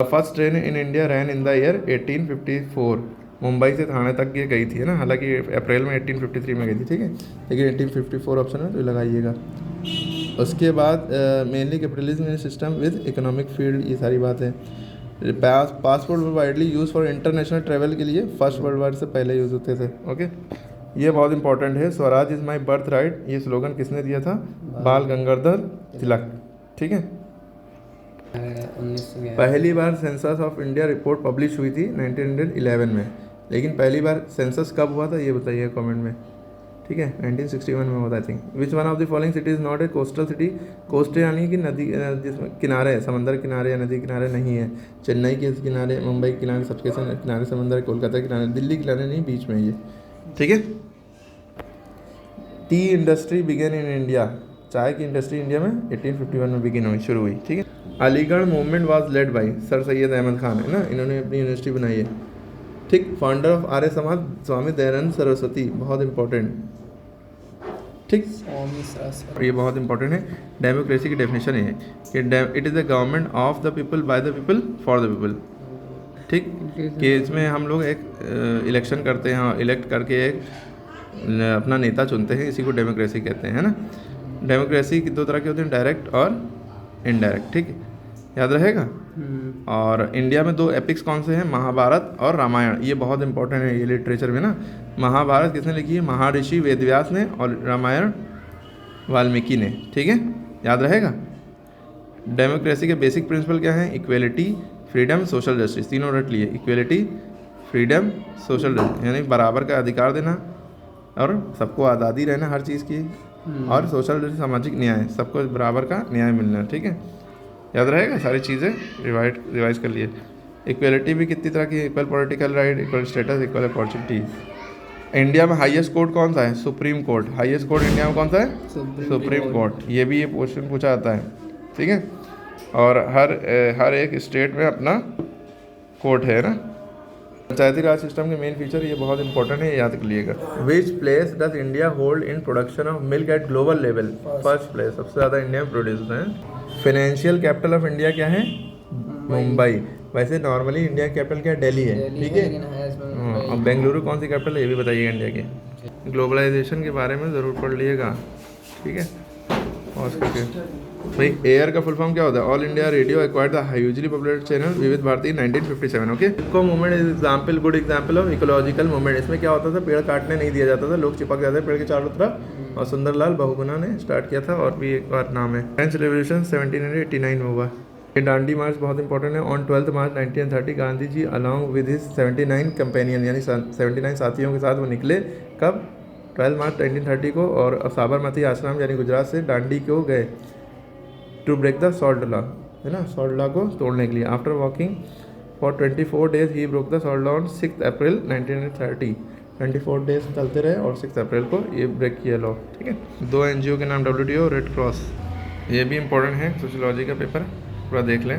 First train in India ran in the year 1854। Mumbai से थाने तक ये गई थी, है ना, हालांकि अप्रैल में 1853 में गई थी, ठीक है, लेकिन 1854 ऑप्शन है तो लगाइएगा। उसके बाद mainly capitalism system with economic field, ये सारी बात है। Passport widely use for international travel के लिए, फर्स्ट वर्ल्ड वार से पहले यूज़ होते थे। ओके, ये बहुत इंपॉर्टेंट है। Swaraj is my birth right, ये स्लोगन किसने दिया था? बाल गंगाधर तिलक, ठीक है। पहली बार census of India report publish हुई थी 1911 में, लेकिन पहली बार सेंसस कब हुआ था ये बताइए कमेंट में, ठीक है। 1961 में हुआ था I think. Which one of the following city is not a coastal city? Coastal यानी कि नदी जिसमें किनारे, समंदर किनारे या नदी किनारे नहीं है। चेन्नई के किनारे, मुंबई के किनारे, सबके किनारे समंदर, कोलकाता के किनारे, दिल्ली के किनारे नहीं, बीच में ये, ठीक है। Tea industry began in India, चाय की इंडस्ट्री इंडिया में 1851 में बिगिन हुई, शुरू हुई, ठीक है। Aligarh movement was led by sir Syed Ahmed Khan, है ना, इन्होंने अपनी यूनिवर्सिटी बनाई है, ठीक। फाउंडर ऑफ आर्य समाज स्वामी दयानंद सरस्वती, बहुत इंपॉर्टेंट, ठीक। और ये बहुत इंपॉर्टेंट है, डेमोक्रेसी की डेफिनेशन है कि it is the government of the people by the people for the people, ठीक। कि इसमें हम लोग एक इलेक्शन करते हैं, इलेक्ट करके एक अपना नेता चुनते हैं, इसी को डेमोक्रेसी कहते हैं, है ना। डेमोक्रेसी की दो तरह की होती है, डायरेक्ट और इनडायरेक्ट, ठीक, याद रहेगा। और इंडिया में दो एपिक्स कौन से हैं? महाभारत और रामायण, ये बहुत इंपॉर्टेंट है ये लिटरेचर में ना। महाभारत किसने लिखी है? महर्षि वेदव्यास ने, और रामायण वाल्मीकि ने, ठीक है, याद रहेगा। डेमोक्रेसी के बेसिक प्रिंसिपल क्या हैं? इक्वेलिटी, फ्रीडम, सोशल जस्टिस, तीनों रट लिए। इक्वेलिटी, फ्रीडम, सोशल जस्टिस, यानी बराबर का अधिकार देना और सबको आज़ादी रहना हर चीज़ की, और सोशल जस्टिस, सामाजिक न्याय, सबको बराबर का न्याय मिलना, ठीक है, याद रहेगा। सारी चीज़ें रिवाइज कर लिए। इक्वलिटी भी कितनी तरह की? Equal political right, equal status, equal opportunity. India में हाईएस्ट कोर्ट कौन सा है? Supreme court. Highest court India में कौन सा है? Supreme court. ये भी ये क्वेश्चन पूछा जाता है, ठीक है। और हर एक स्टेट में अपना कोर्ट है ना। पंचायती राज सिस्टम के मेन फीचर, ये बहुत इंपॉर्टेंट है, याद कर लीजिएगा। Which place does India hold in production of milk eight global level? First place, सबसे ज़्यादा इंडिया में प्रोड्यूस होता है। फाइनेंशियल कैपिटल ऑफ इंडिया क्या है? मुंबई। वैसे नॉर्मली इंडिया की कैपिटल क्या है? दिल्ली है, ठीक है। और बेंगलुरु कौन सी कैपिटल है ये भी बताइएगा इंडिया की। ग्लोबलाइजेशन के बारे में ज़रूर पढ़ लीजिएगा, ठीक है। और भाई एयर का फुल फॉर्म क्या होता है? All India Radio acquired the hugely popular channel Vividh Bharati 1957, okay. Eco movement is example, good example of ecological movement. इसमें क्या होता था? पेड़ काटने नहीं दिया जाता था, लोग चिपक जाते पेड़ के चारों तरफ, और सुंदरलाल बहुगुणा ने स्टार्ट किया था, और भी एक बार नाम है। फ्रेंच रेवोल्यूशन 1789 में हुआ। डांडी मार्च बहुत इंपॉर्टेंट है। On 12 March 1930 Gandhi ji along with his 79 companion, यानी 79 साथियों के साथ वो निकले। कब? 12 मार्च 1930 को, और साबरमती आश्रम यानी गुजरात से दांडी को गए to break the salt law, है ना, सॉल्ट लॉ को तोड़ने के लिए। After walking for 24 days he broke the salt law on 6 April 1930। 24 days चलते रहे और 6 अप्रैल को ये ब्रेक किया लॉ, ठीक है। दो NGO के नाम WTO, रेड क्रॉस, ये भी इंपॉर्टेंट है, सोशियोलॉजी का पेपर पूरा देख लें।